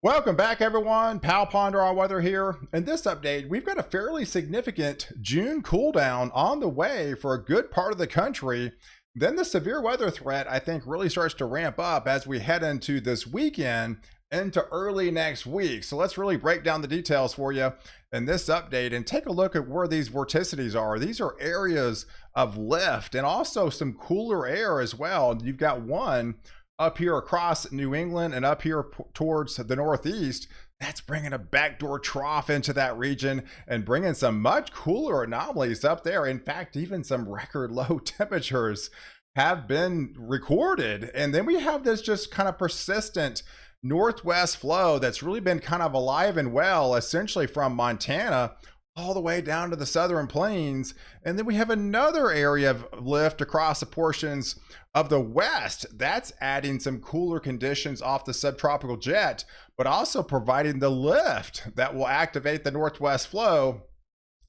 Welcome back, everyone. Pal Ponder Our Weather here. In this update, we've got a fairly significant June cool down on the way for a good part of the country. Then the severe weather threat, I think, really starts to ramp up as we head into this weekend into early next week. So let's really break down the details for you in this update and take a look at where these vorticities are. These are areas of lift and also some cooler air as well. You've got one up here across New England and up here towards the Northeast. That's bringing a backdoor trough into that region and bringing some much cooler anomalies up there. In fact, even some record low temperatures have been recorded. And then we have this just kind of persistent northwest flow that's really been kind of alive and well, essentially from Montana all the way down to the southern plains. And then we have another area of lift across the portions of the west that's adding some cooler conditions off the subtropical jet, but also providing the lift that will activate the northwest flow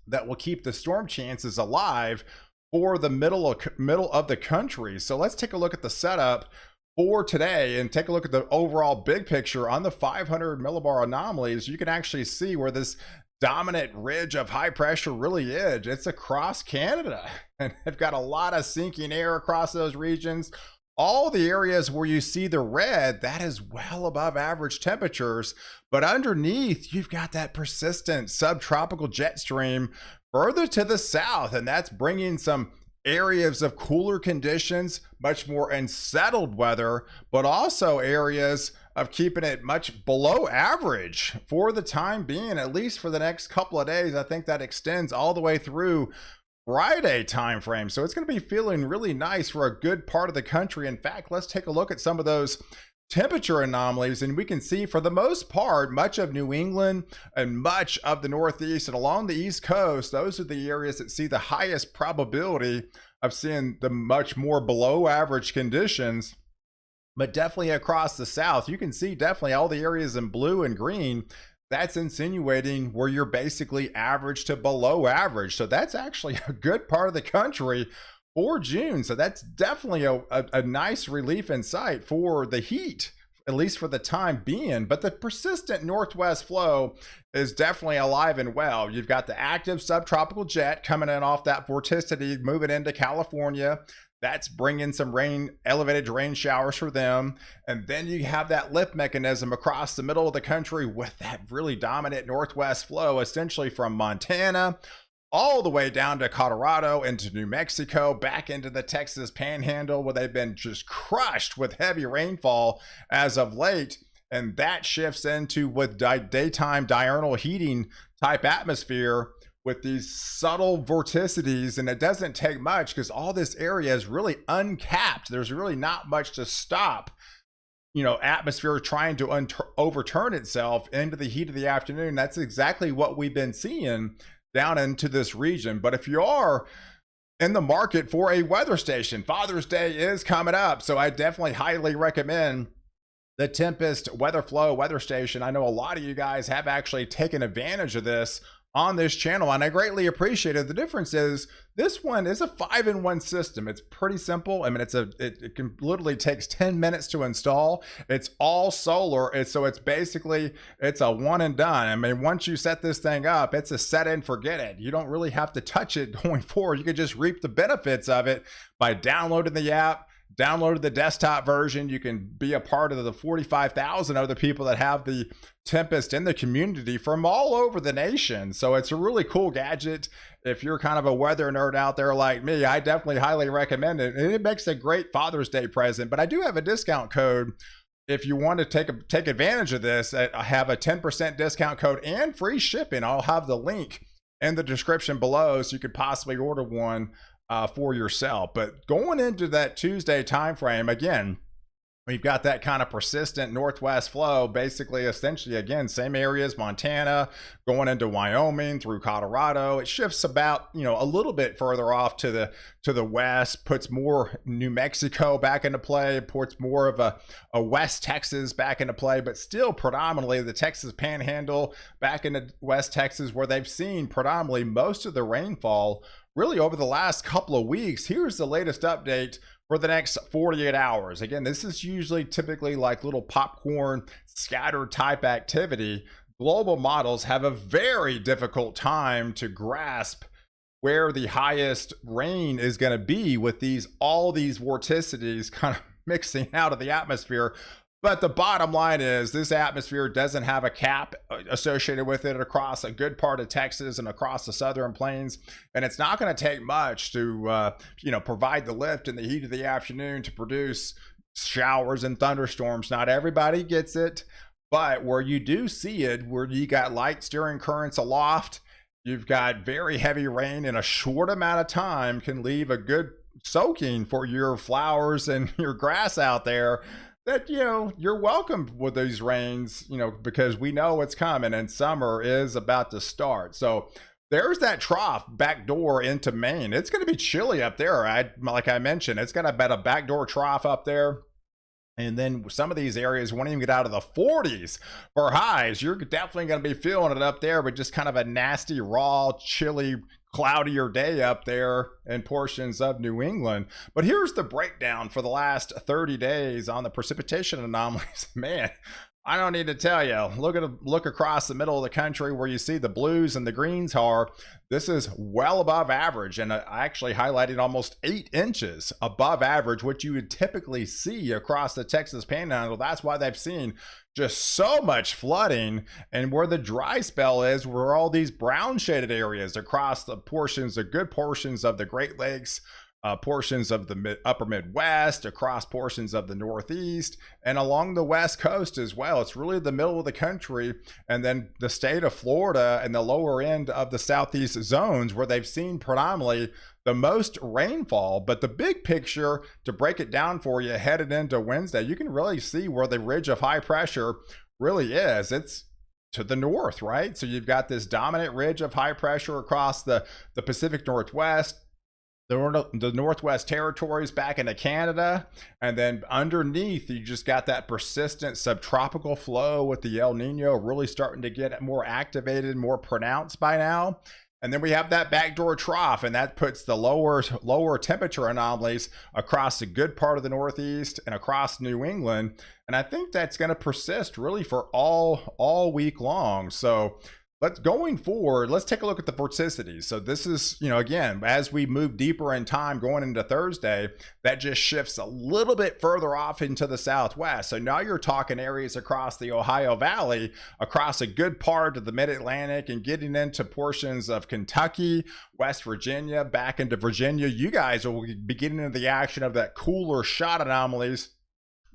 that will keep the storm chances alive for the middle of the country. So let's take a look at the setup for today and take a look at the overall big picture on the 500 millibar anomalies. You can actually see where this dominant ridge of high pressure really is. It's across Canada, and they've got a lot of sinking air across those regions. All the areas where you see the red, that is well above average temperatures, but underneath you've got that persistent subtropical jet stream further to the south, and that's bringing some areas of cooler conditions, much more unsettled weather, but also areas of keeping it much below average for the time being, at least for the next couple of days. I think that extends all the way through Friday time frame. So it's going to be feeling really nice for a good part of the country. In fact, let's take a look at some of those temperature anomalies, and we can see for the most part much of New England and much of the Northeast and along the East Coast, those are the areas that see the highest probability of seeing the much more below average conditions. But definitely across the South, you can see definitely all the areas in blue and green. That's insinuating where you're basically average to below average. So that's actually a good part of the country for June. So that's definitely a nice relief in sight for the heat, at least for the time being. But the persistent northwest flow is definitely alive and well. You've got the active subtropical jet coming in off that vorticity, moving into California. That's bringing some rain, elevated rain showers for them. And then you have that lift mechanism across the middle of the country with that really dominant northwest flow, essentially from Montana all the way down to Colorado, into New Mexico, back into the Texas panhandle, where they've been just crushed with heavy rainfall as of late. And that shifts into with daytime diurnal heating type atmosphere with these subtle vorticities. And it doesn't take much because all this area is really uncapped. There's really not much to stop, atmosphere trying to overturn itself into the heat of the afternoon. That's exactly what we've been seeing down into this region. But if you are in the market for a weather station, Father's Day is coming up, so I definitely highly recommend the Tempest Weatherflow weather station. I know a lot of you guys have actually taken advantage of this on this channel, and I greatly appreciate it. The difference is this one is a 5-in-1 system. It's pretty simple. I mean, it can literally takes 10 minutes to install. It's all solar. So it's basically, it's a one and done. I mean, once you set this thing up, it's a set and forget it. You don't really have to touch it going forward. You can just reap the benefits of it by downloading the app. Download the desktop version. You can be a part of the 45,000 other people that have the Tempest in the community from all over the nation. So it's a really cool gadget. If you're kind of a weather nerd out there like me, I definitely highly recommend it. And it makes a great Father's Day present. But I do have a discount code if you want to take advantage of this. I have a 10% discount code and free shipping. I'll have the link in the description below so you could possibly order one for yourself. But going into that Tuesday time frame, again, we've got that kind of persistent northwest flow, basically essentially again same areas, Montana going into Wyoming through Colorado. It shifts about a little bit further off to the west, puts more New Mexico back into play, puts more of a West Texas back into play, but still predominantly the Texas panhandle back into West Texas, where they've seen predominantly most of the rainfall really over the last couple of weeks. Here's the latest update for the next 48 hours. Again, this is usually typically like little popcorn scatter type activity. Global models have a very difficult time to grasp where the highest rain is going to be with all these vorticities kind of mixing out of the atmosphere. But the bottom line is this atmosphere doesn't have a cap associated with it across a good part of Texas and across the southern plains. And it's not going to take much to, provide the lift in the heat of the afternoon to produce showers and thunderstorms. Not everybody gets it, but where you do see it, where you got light steering currents aloft, you've got very heavy rain in a short amount of time can leave a good soaking for your flowers and your grass out there. That, you're welcome with these rains, because we know it's coming and summer is about to start. So there's that trough backdoor into Maine. It's going to be chilly up there. Like I mentioned, it's got about a backdoor trough up there. And then some of these areas won't even get out of the 40s for highs. You're definitely going to be feeling it up there, but just kind of a nasty, raw, chilly, cloudier day up there in portions of New England. But here's the breakdown for the last 30 days on the precipitation anomalies. Man, I don't need to tell you. Look across the middle of the country where you see the blues and the greens are. This is well above average, and I actually highlighted almost 8 inches above average, which you would typically see across the Texas Panhandle. That's why they've seen just so much flooding. And where the dry spell is, where all these brown shaded areas across the good portions of the Great Lakes, portions of the upper Midwest, across portions of the Northeast, and along the West Coast as well. It's really the middle of the country, and then the state of Florida and the lower end of the Southeast zones where they've seen predominantly the most rainfall. But the big picture, to break it down for you headed into Wednesday, you can really see where the ridge of high pressure really is. It's to the north, right? So you've got this dominant ridge of high pressure across the Pacific Northwest, the Northwest Territories back into Canada, and then underneath you just got that persistent subtropical flow with the El Nino really starting to get more activated, more pronounced by now. And then we have that backdoor trough, and that puts the lower temperature anomalies across a good part of the Northeast and across New England. And I think that's going to persist really for all week long. So going forward, let's take a look at the vorticities. So this is, again, as we move deeper in time going into Thursday, that just shifts a little bit further off into the southwest. So now you're talking areas across the Ohio Valley, across a good part of the mid-Atlantic, and getting into portions of Kentucky, West Virginia, back into Virginia. You guys will be getting into the action of that cooler shot anomalies.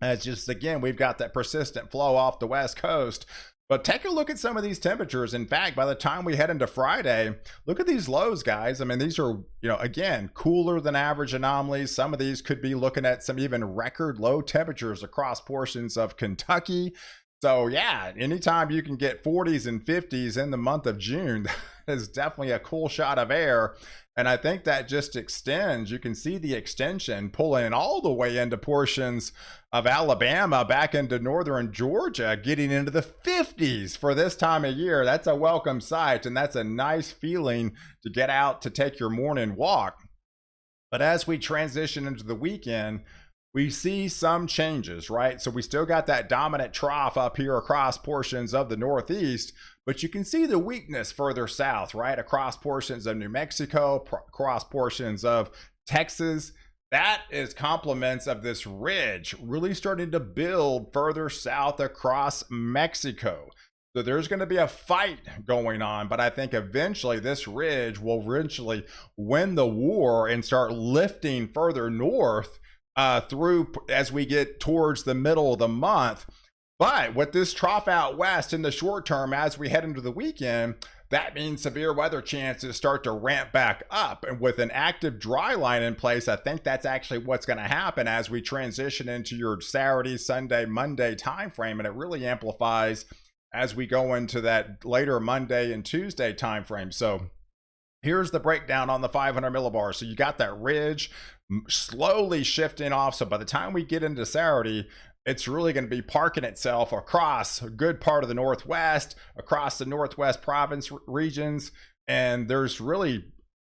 As just, again, we've got that persistent flow off the West Coast. But take a look at some of these temperatures. In fact, by the time we head into Friday, look at these lows, guys. I mean, these are, again, cooler than average anomalies. Some of these could be looking at some even record low temperatures across portions of Kentucky. So yeah, anytime you can get 40s and 50s in the month of June, that is definitely a cool shot of air. And I think that just extends. You can see the extension pulling all the way into portions of Alabama, back into northern Georgia, getting into the 50s for this time of year. That's a welcome sight, and that's a nice feeling to get out to take your morning walk. But as we transition into the weekend, we see some changes, right? So we still got that dominant trough up here across portions of the Northeast, but you can see the weakness further south, right? Across portions of New Mexico, across portions of Texas. That is complements of this ridge really starting to build further south across Mexico. So there's going to be a fight going on, but I think eventually this ridge will eventually win the war and start lifting further north through as we get towards the middle of the month. But with this trough out west in the short term, as we head into the weekend, that means severe weather chances start to ramp back up. And with an active dry line in place, I think that's actually what's going to happen as we transition into your Saturday, Sunday, Monday timeframe. And it really amplifies as we go into that later Monday and Tuesday timeframe. So here's the breakdown on the 500 millibars. So you got that ridge slowly shifting off. So by the time we get into Saturday, it's really going to be parking itself across a good part of the Northwest, across the Northwest province regions. And there's really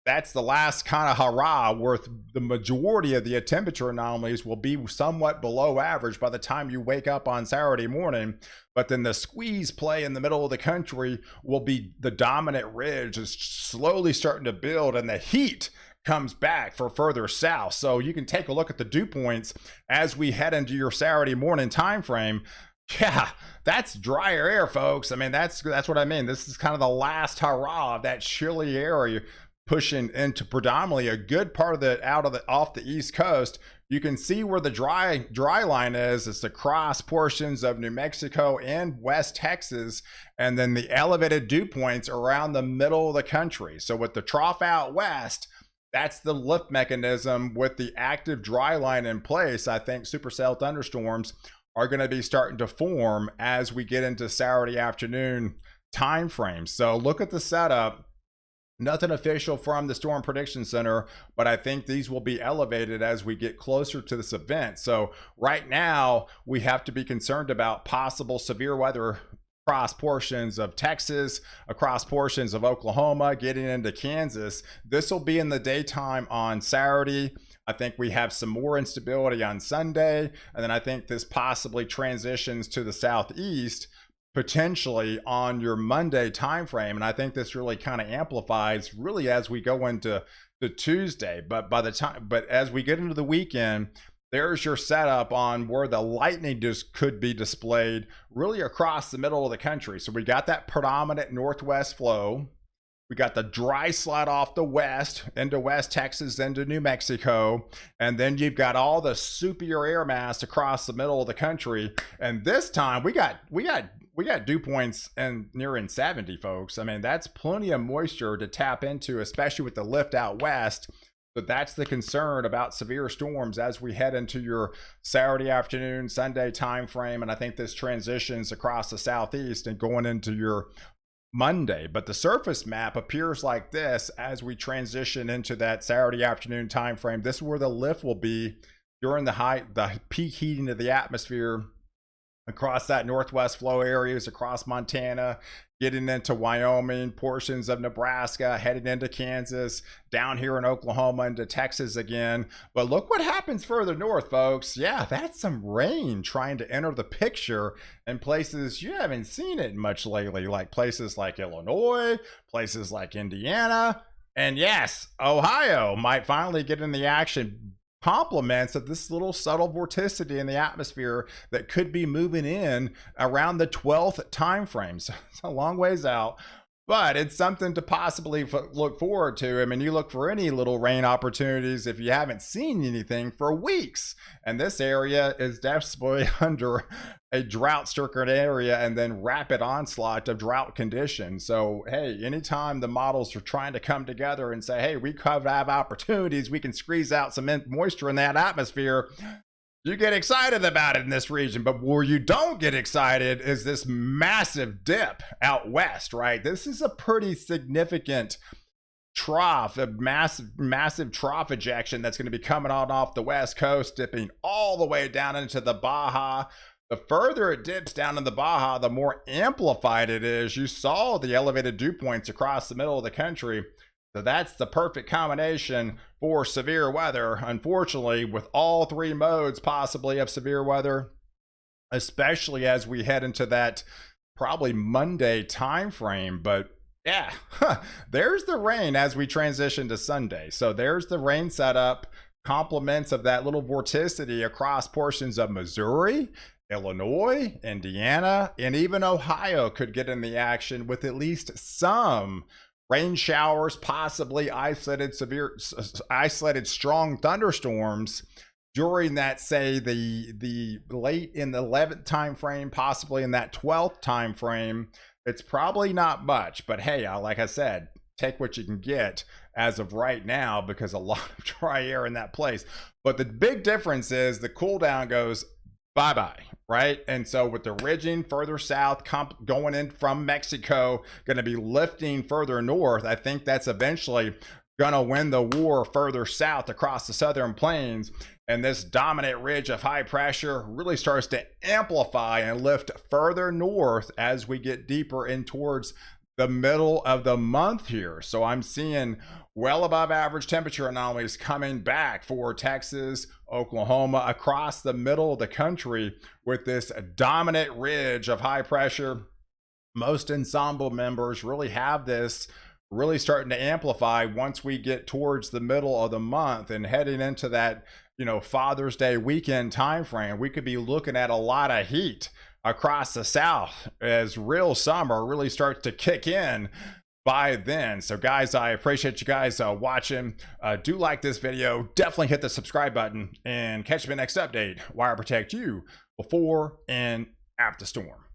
that's the last kind of hurrah, where the majority of the temperature anomalies will be somewhat below average by the time you wake up on Saturday morning. But then the squeeze play in the middle of the country will be the dominant ridge is slowly starting to build, and the heat comes back for further south. So you can take a look at the dew points as we head into your Saturday morning time frame. Yeah, that's drier air, folks. I mean, that's what I mean. This is kind of the last hurrah of that chilly area pushing into predominantly a good part of the off the East Coast. You can see where the dry line is. It's across portions of New Mexico and West Texas, and then the elevated dew points around the middle of the country. So with the trough out west, that's the lift mechanism. With the active dry line in place, I think supercell thunderstorms are going to be starting to form as we get into Saturday afternoon time frame. So look at the setup. Nothing official from the Storm Prediction Center, but I think these will be elevated as we get closer to this event. So right now, we have to be concerned about possible severe weather across portions of Texas, across portions of Oklahoma, getting into Kansas. This will be in the daytime on Saturday. I think we have some more instability on Sunday, and then I think this possibly transitions to the southeast potentially on your Monday timeframe. And I think this really kind of amplifies really as we go into the Tuesday. But as we get into the weekend, there's your setup on where the lightning just could be displayed really across the middle of the country. So we got that predominant northwest flow. We got the dry slide off the west into West Texas, into New Mexico. And then you've got all the superior air mass across the middle of the country. And this time we got dew points and nearing 70, folks. I mean, that's plenty of moisture to tap into, especially with the lift out west. But that's the concern about severe storms as we head into your Saturday afternoon, Sunday time frame. And I think this transitions across the southeast and going into your Monday. But the surface map appears like this as we transition into that Saturday afternoon time frame. This is where the lift will be during the peak heating of the atmosphere across that northwest flow areas, across Montana, getting into Wyoming, portions of Nebraska, heading into Kansas, down here in Oklahoma, into Texas again. But look what happens further north, folks. Yeah, that's some rain trying to enter the picture in places you haven't seen it much lately, like places like Illinois, places like Indiana, and yes, Ohio might finally get in the action. Compliments of this little subtle vorticity in the atmosphere that could be moving in around the 12th time frame. So it's a long ways out, but it's something to possibly look forward to. I mean, you look for any little rain opportunities if you haven't seen anything for weeks. And this area is definitely under a drought-stricken area and then rapid onslaught of drought conditions. So, hey, anytime the models are trying to come together and say, hey, we could have opportunities, we can squeeze out some moisture in that atmosphere, you get excited about it in this region. But where you don't get excited is this massive dip out west, right? This is a pretty significant trough, a massive trough ejection that's going to be coming on off the west coast, dipping all the way down into the Baja. The further it dips down in the Baja, the more amplified it is. You saw the elevated dew points across the middle of the country. So that's the perfect combination for severe weather. Unfortunately, with all three modes possibly of severe weather, especially as we head into that probably Monday time frame. But yeah, there's the rain as we transition to Sunday. So there's the rain setup, complements of that little vorticity across portions of Missouri, Illinois, Indiana, and even Ohio could get in the action with at least some rain showers, possibly isolated strong thunderstorms during that, say, the late in the 11th time frame, possibly in that 12th time frame. It's probably not much, but hey, like I said, take what you can get as of right now, because a lot of dry air in that place. But the big difference is the cool down goes bye-bye, right? And so with the ridging further south, going in from Mexico, going to be lifting further north, I think that's eventually going to win the war further south across the southern plains. And this dominant ridge of high pressure really starts to amplify and lift further north as we get deeper in towards the middle of the month here. So I'm seeing well above average temperature anomalies coming back for Texas, Oklahoma, across the middle of the country with this dominant ridge of high pressure. Most ensemble members really have this really starting to amplify once we get towards the middle of the month and heading into that, Father's Day weekend time frame. We could be looking at a lot of heat across the South as real summer really starts to kick in by then. So guys, I appreciate you guys watching. Do like this video, definitely hit the subscribe button, and catch me next update where I protect you before and after storm.